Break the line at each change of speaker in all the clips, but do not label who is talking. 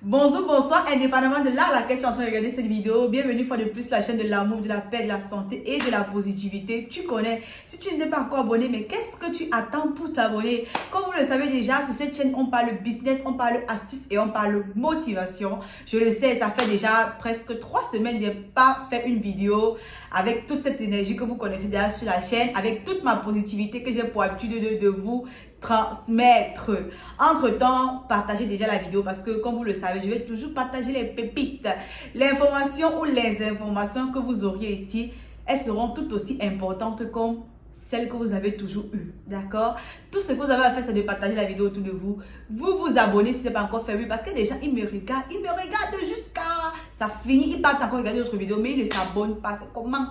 Bonjour, bonsoir, indépendamment de là à laquelle tu es en train de regarder cette vidéo, bienvenue une fois de plus sur la chaîne de l'amour, de la paix, de la santé et de la positivité. Tu connais, si tu n'es pas encore abonné, mais qu'est-ce que tu attends pour t'abonner? Comme vous le savez déjà, sur cette chaîne, on parle business, on parle astuces et on parle motivation. Je le sais, ça fait déjà presque 3 semaines que je n'ai pas fait une vidéo avec toute cette énergie que vous connaissez déjà sur la chaîne, avec toute ma positivité que j'ai pour habitude de vous transmettre. Entre-temps, partagez déjà la vidéo parce que comme vous le savez, je vais toujours partager les pépites. L'information ou les informations que vous auriez ici, elles seront tout aussi importantes comme celles que vous avez toujours eues. D'accord? Tout ce que vous avez à faire, c'est de partager la vidéo autour de vous. Vous abonnez si ce n'est pas encore fait, oui, parce que déjà, ils me regardent jusqu'à... Ça finit, ils partent encore regarder d'autres vidéos, mais ils ne s'abonnent pas. C'est comment?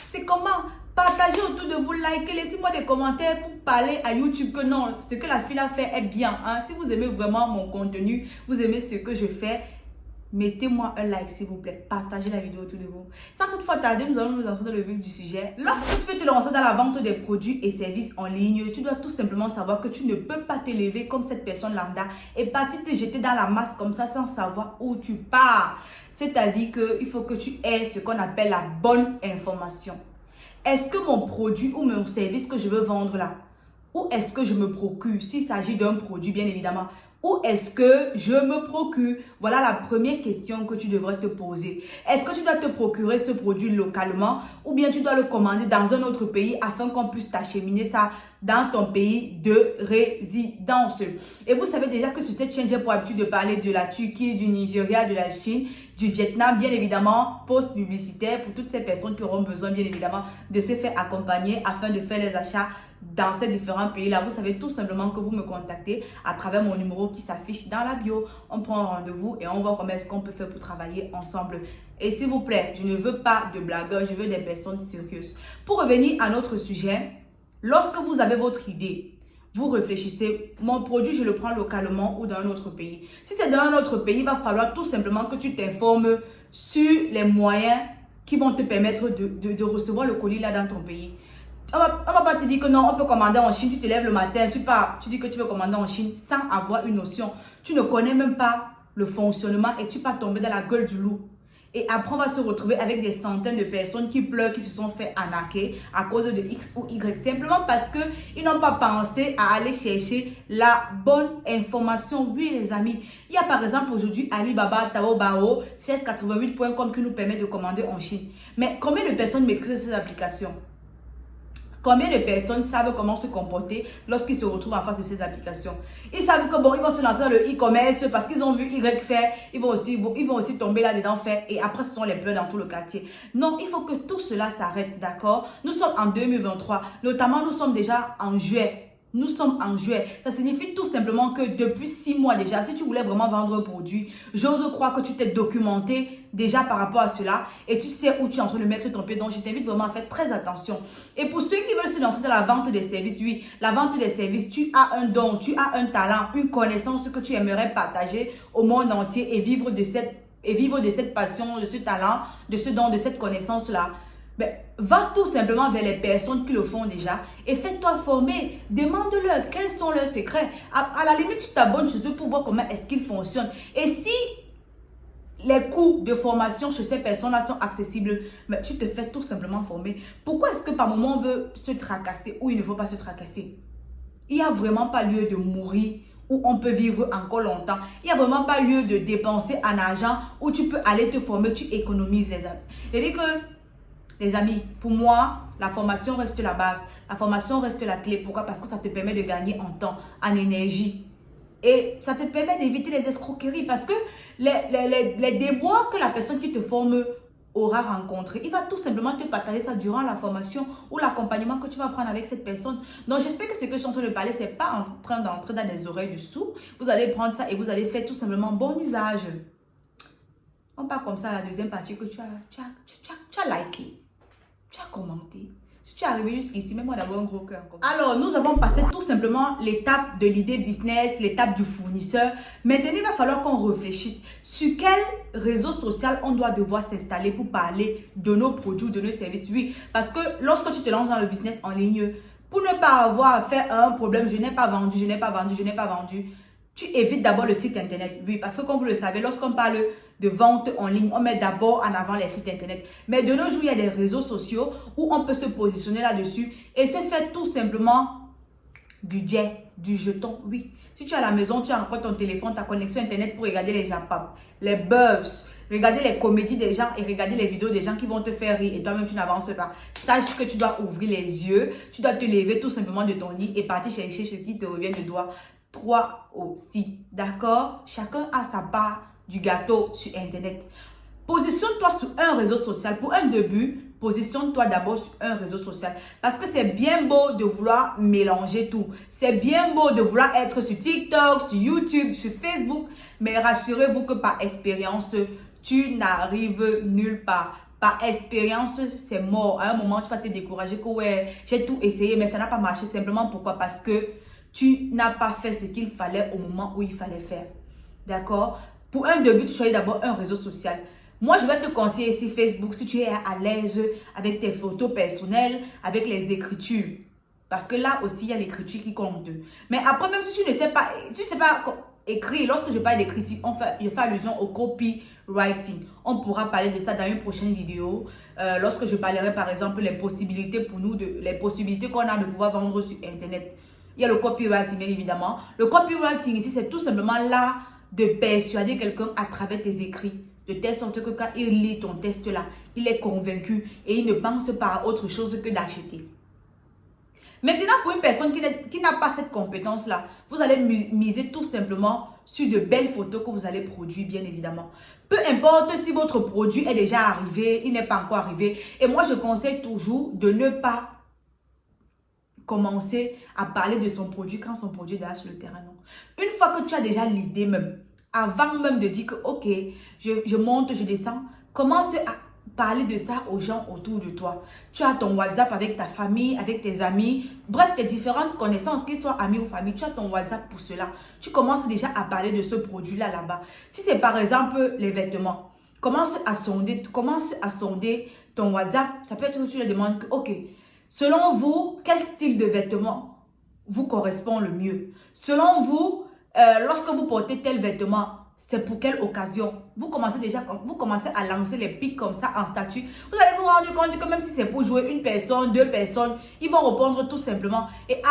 C'est comment? Partagez autour de vous, likez, laissez-moi des commentaires pour parler à YouTube que non, ce que la fille a fait est bien. Hein? Si vous aimez vraiment mon contenu, vous aimez ce que je fais, mettez-moi un like s'il vous plaît. Partagez la vidéo autour de vous. Sans toutefois tarder, nous allons nous lancer dans le vif du sujet. Lorsque tu veux te lancer dans la vente des produits et services en ligne, tu dois tout simplement savoir que tu ne peux pas t'élever comme cette personne lambda et partir te jeter dans la masse comme ça sans savoir où tu pars. C'est-à-dire qu'il faut que tu aies ce qu'on appelle la bonne information. Est-ce que mon produit ou mon service que je veux vendre là, où est-ce que je me procure, s'il s'agit d'un produit bien évidemment, où est-ce que je me procure? Voilà la première question que tu devrais te poser. Est-ce que tu dois te procurer ce produit localement ou bien tu dois le commander dans un autre pays afin qu'on puisse t'acheminer ça dans ton pays de résidence? Et vous savez déjà que sur cette chaîne, j'ai pour habitude de parler de la Turquie, du Nigeria, de la Chine, du Vietnam, bien évidemment, post publicitaire pour toutes ces personnes qui auront besoin, bien évidemment, de se faire accompagner afin de faire les achats dans ces différents pays-là. Vous savez tout simplement que vous me contactez à travers mon numéro qui s'affiche dans la bio. On prend un rendez-vous et on voit comment est-ce qu'on peut faire pour travailler ensemble. Et s'il vous plaît, je ne veux pas de blagueurs, je veux des personnes sérieuses. Pour revenir à notre sujet, lorsque vous avez votre idée, vous réfléchissez, mon produit, je le prends localement ou dans un autre pays. Si c'est dans un autre pays, il va falloir tout simplement que tu t'informes sur les moyens qui vont te permettre de recevoir le colis là dans ton pays. On va pas te dire que non, on peut commander en Chine, tu te lèves le matin, tu pars, tu dis que tu veux commander en Chine sans avoir une notion. Tu ne connais même pas le fonctionnement et tu vas tomber dans la gueule du loup. Et après, on va se retrouver avec des centaines de personnes qui pleurent, qui se sont fait arnaquer à cause de X ou Y. Simplement parce qu'ils n'ont pas pensé à aller chercher la bonne information. Oui, les amis. Il y a par exemple aujourd'hui Alibaba, Taobao, 1688.com qui nous permet de commander en Chine. Mais combien de personnes maîtrisent ces applications? Combien de personnes savent comment se comporter lorsqu'ils se retrouvent en face de ces applications? Ils savent que bon, ils vont se lancer dans le e-commerce parce qu'ils ont vu Y faire, ils vont aussi tomber là-dedans faire et après ce sont les pleurs dans tout le quartier. Non, il faut que tout cela s'arrête, d'accord? Nous sommes en 2023, notamment nous sommes déjà en juillet. Nous sommes en juillet. Ça signifie tout simplement que depuis 6 mois déjà, si tu voulais vraiment vendre un produit, j'ose croire que tu t'es documenté déjà par rapport à cela et tu sais où tu es en train de mettre ton pied. Donc, je t'invite vraiment à faire très attention. Et pour ceux qui veulent se lancer dans la vente des services, oui, la vente des services, tu as un don, tu as un talent, une connaissance que tu aimerais partager au monde entier et vivre de cette passion, de ce talent, de ce don, de cette connaissance-là. Ben, va tout simplement vers les personnes qui le font déjà et fais-toi former. Demande-leur quels sont leurs secrets. À la limite, tu t'abonnes chez eux pour voir comment est-ce qu'ils fonctionnent. Et si les coûts de formation chez ces personnes-là sont accessibles, mais tu te fais tout simplement former. Pourquoi est-ce que par moment on veut se tracasser ou il ne faut pas se tracasser? Il n'y a vraiment pas lieu de mourir où on peut vivre encore longtemps. Il n'y a vraiment pas lieu de dépenser en argent où tu peux aller te former, tu économises les amis. C'est-à-dire que les amis, pour moi, la formation reste la base. La formation reste la clé. Pourquoi? Parce que ça te permet de gagner en temps, en énergie. Et ça te permet d'éviter les escroqueries. Parce que les déboires que la personne qui te forme aura rencontré, il va tout simplement te partager ça durant la formation ou l'accompagnement que tu vas prendre avec cette personne. Donc, j'espère que ce que je suis en train de parler, ce n'est pas en train d'entrer dans les oreilles du sourd. Vous allez prendre ça et vous allez faire tout simplement bon usage. On part comme ça à la deuxième partie que tu as liké. Tu as commenté. Si tu es arrivé jusqu'ici, mets-moi d'abord un gros cœur. Alors, nous avons passé tout simplement l'étape de l'idée business, l'étape du fournisseur. Maintenant, il va falloir qu'on réfléchisse sur quel réseau social on doit devoir s'installer pour parler de nos produits, de nos services. Oui, parce que lorsque tu te lances dans le business en ligne, pour ne pas avoir à faire un problème, je n'ai pas vendu, Tu évites d'abord le site internet. Oui, parce que comme vous le savez, lorsqu'on parle de vente en ligne, on met d'abord en avant les sites internet. Mais de nos jours, il y a des réseaux sociaux où on peut se positionner là-dessus et se faire tout simplement du jet, du jeton. Oui, si tu es à la maison, tu as encore ton téléphone, ta connexion internet pour regarder les gens, les buzz, regarder les comédies des gens et regarder les vidéos des gens qui vont te faire rire et toi-même tu n'avances pas. Sache que tu dois ouvrir les yeux, tu dois te lever tout simplement de ton lit et partir chercher ce qui te revient de doigt. Toi aussi, d'accord? Chacun a sa part du gâteau sur internet. Positionne-toi sur un réseau social. Pour un début, positionne-toi d'abord sur un réseau social. Parce que c'est bien beau de vouloir mélanger tout. C'est bien beau de vouloir être sur TikTok, sur YouTube, sur Facebook. Mais rassurez-vous que par expérience, tu n'arrives nulle part. Par expérience, c'est mort. À un moment, tu vas te décourager que ouais, j'ai tout essayé, mais ça n'a pas marché. Simplement pourquoi? Parce que tu n'as pas fait ce qu'il fallait au moment où il fallait faire. D'accord? Pour un début, tu choisis d'abord un réseau social. Moi, je vais te conseiller ici Facebook si tu es à l'aise avec tes photos personnelles, avec les écritures. Parce que là aussi, il y a l'écriture qui compte. Mais après, même si tu ne sais pas, écrire, lorsque je parle d'écrire, je fais allusion au copywriting. On pourra parler de ça dans une prochaine vidéo. Lorsque je parlerai par exemple les possibilités pour nous, les possibilités qu'on a de pouvoir vendre sur Internet. Il y a le copywriting, bien évidemment. Le copywriting ici, c'est tout simplement là de persuader quelqu'un à travers tes écrits. De telle sorte que quand il lit ton texte là, il est convaincu et il ne pense pas à autre chose que d'acheter. Maintenant, pour une personne qui n'a pas cette compétence-là, vous allez miser tout simplement sur de belles photos que vous allez produire, bien évidemment. Peu importe si votre produit est déjà arrivé, il n'est pas encore arrivé. Et moi, je conseille toujours de ne pas commencer à parler de son produit quand son produit est déjà sur le terrain. Non. Une fois que tu as déjà l'idée même, avant même de dire que ok, je monte, je descends, commence à parler de ça aux gens autour de toi. Tu as ton WhatsApp avec ta famille, avec tes amis, bref, tes différentes connaissances, qu'ils soient amis ou famille, tu as ton WhatsApp pour cela. Tu commences déjà à parler de ce produit-là là-bas. Si c'est par exemple les vêtements, commence à sonder ton WhatsApp. Ça peut être que tu leur demandes que ok, selon vous, quel style de vêtements vous correspond le mieux? Selon vous, lorsque vous portez tel vêtement, c'est pour quelle occasion? Vous commencez à lancer les pics comme ça en statut. Vous allez vous rendre compte que même si c'est pour jouer une personne, deux personnes, ils vont répondre tout simplement. Et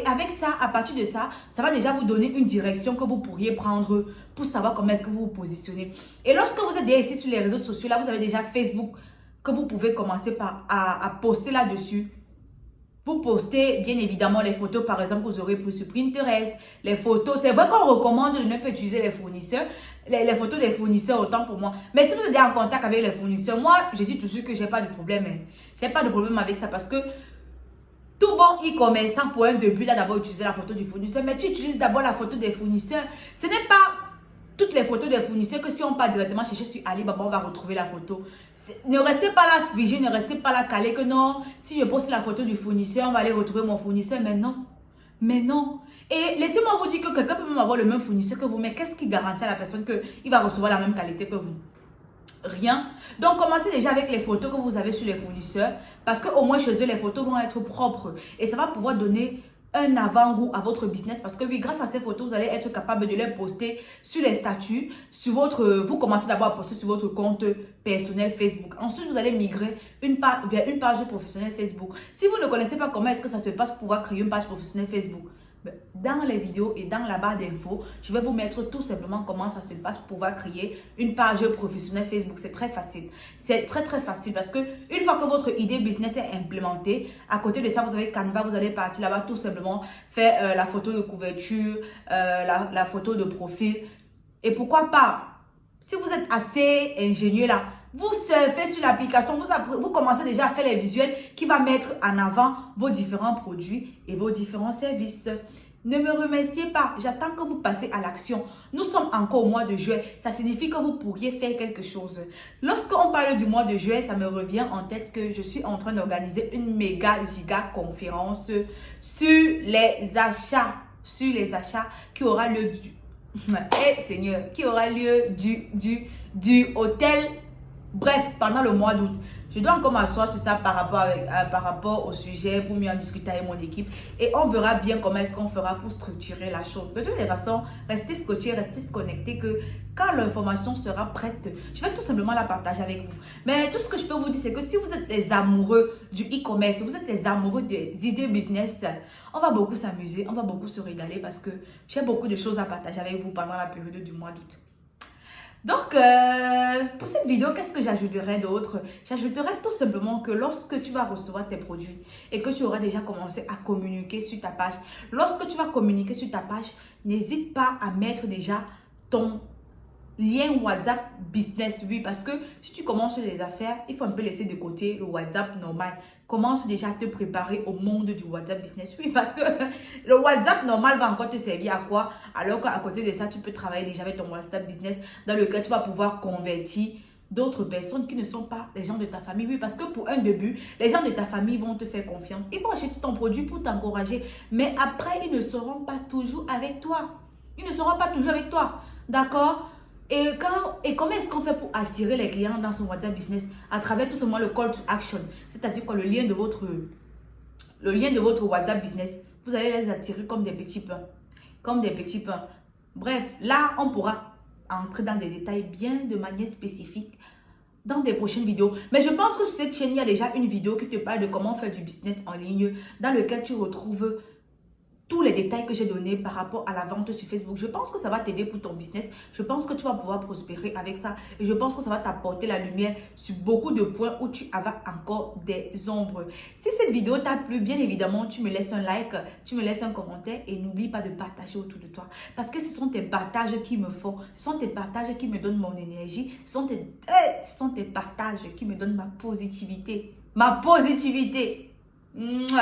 avec ça, à partir de ça, ça va déjà vous donner une direction que vous pourriez prendre pour savoir comment est-ce que vous vous positionnez. Et lorsque vous êtes déjà ici sur les réseaux sociaux, là, vous avez déjà Facebook que vous pouvez commencer à poster là-dessus. Vous postez bien évidemment les photos par exemple que vous aurez prises sur Pinterest. Les photos, c'est vrai qu'on recommande de ne pas utiliser les fournisseurs. Les photos des fournisseurs autant pour moi. Mais si vous êtes en contact avec les fournisseurs, moi je dis toujours que j'ai pas de problème. J'ai pas de problème avec ça parce que tout bon e-commerçant pour un début là d'abord utiliser la photo du fournisseur. Mais tu utilises d'abord la photo des fournisseurs. Ce n'est pas toutes les photos des fournisseurs que si on part directement chercher sur Alibaba, on va retrouver la photo. Ne restez pas là figé, ne restez pas là calé que non. Si je poste la photo du fournisseur, on va aller retrouver mon fournisseur. Mais non. Mais non. Et laissez-moi vous dire que quelqu'un peut même avoir le même fournisseur que vous. Mais qu'est-ce qui garantit à la personne qu'il va recevoir la même qualité que vous? Rien. Donc, commencez déjà avec les photos que vous avez sur les fournisseurs. Parce qu'au moins chez eux, les photos vont être propres. Et ça va pouvoir donner un avant-goût à votre business parce que oui, grâce à ces photos, vous allez être capable de les poster sur les statuts, vous commencez d'abord à poster sur votre compte personnel Facebook. Ensuite, vous allez migrer vers une page professionnelle Facebook. Si vous ne connaissez pas comment est-ce que ça se passe pour pouvoir créer une page professionnelle Facebook, dans les vidéos et dans la barre d'infos, je vais vous mettre tout simplement comment ça se passe pour pouvoir créer une page professionnelle Facebook. C'est très facile. C'est très très facile parce que une fois que votre idée business est implémentée, à côté de ça, vous avez Canva, vous allez partir là-bas tout simplement faire la photo de couverture, la photo de profil. Et pourquoi pas, si vous êtes assez ingénieux là, vous surfez sur l'application, vous commencez déjà à faire les visuels qui va mettre en avant vos différents produits et vos différents services. Ne me remerciez pas, j'attends que vous passez à l'action. Nous sommes encore au mois de juillet, ça signifie que vous pourriez faire quelque chose. Lorsqu'on parle du mois de juillet, ça me revient en tête que je suis en train d'organiser une méga giga conférence sur les achats. Qui aura lieu du hôtel. Bref, pendant le mois d'août, Je dois encore m'asseoir sur ça par rapport au sujet pour mieux en discuter avec mon équipe. Et on verra bien comment est-ce qu'on fera pour structurer la chose. De toutes les façons, restez scotchés, restez connectés que quand l'information sera prête, je vais tout simplement la partager avec vous. Mais tout ce que je peux vous dire, c'est que si vous êtes les amoureux du e-commerce, vous êtes les amoureux des idées business, on va beaucoup s'amuser, on va beaucoup se régaler parce que j'ai beaucoup de choses à partager avec vous pendant la période du mois d'août. Donc, pour cette vidéo, qu'est-ce que j'ajouterai d'autre? J'ajouterai tout simplement que lorsque tu vas recevoir tes produits et que tu auras déjà commencé à communiquer sur ta page, lorsque tu vas communiquer sur ta page, n'hésite pas à mettre déjà ton lien WhatsApp business, oui, parce que si tu commences les affaires, il faut un peu laisser de côté le WhatsApp normal. Commence déjà à te préparer au monde du WhatsApp business, oui, parce que le WhatsApp normal va encore te servir à quoi? Alors qu'à côté de ça, tu peux travailler déjà avec ton WhatsApp business dans lequel tu vas pouvoir convertir d'autres personnes qui ne sont pas les gens de ta famille. Oui, parce que pour un début, les gens de ta famille vont te faire confiance. Ils vont acheter ton produit pour t'encourager, mais après, ils ne seront pas toujours avec toi. Ils ne seront pas toujours avec toi, d'accord? Et comment est-ce qu'on fait pour attirer les clients dans son WhatsApp business? À travers tout simplement le call to action. C'est-à-dire que le lien de votre WhatsApp business, vous allez les attirer comme des petits pains. Comme des petits pains. Bref, là, on pourra entrer dans des détails bien de manière spécifique dans des prochaines vidéos. Mais je pense que sur cette chaîne, il y a déjà une vidéo qui te parle de comment faire du business en ligne dans lequel tu retrouves tous les détails que j'ai donnés par rapport à la vente sur Facebook. Je pense que ça va t'aider pour ton business. Je pense que tu vas pouvoir prospérer avec ça. Et je pense que ça va t'apporter la lumière sur beaucoup de points où tu avais encore des ombres. Si cette vidéo t'a plu, bien évidemment, tu me laisses un like, tu me laisses un commentaire et n'oublie pas de partager autour de toi. Parce que ce sont tes partages qui me font, ce sont tes partages qui me donnent mon énergie, ce sont tes partages qui me donnent ma positivité. Ma positivité. Mouah.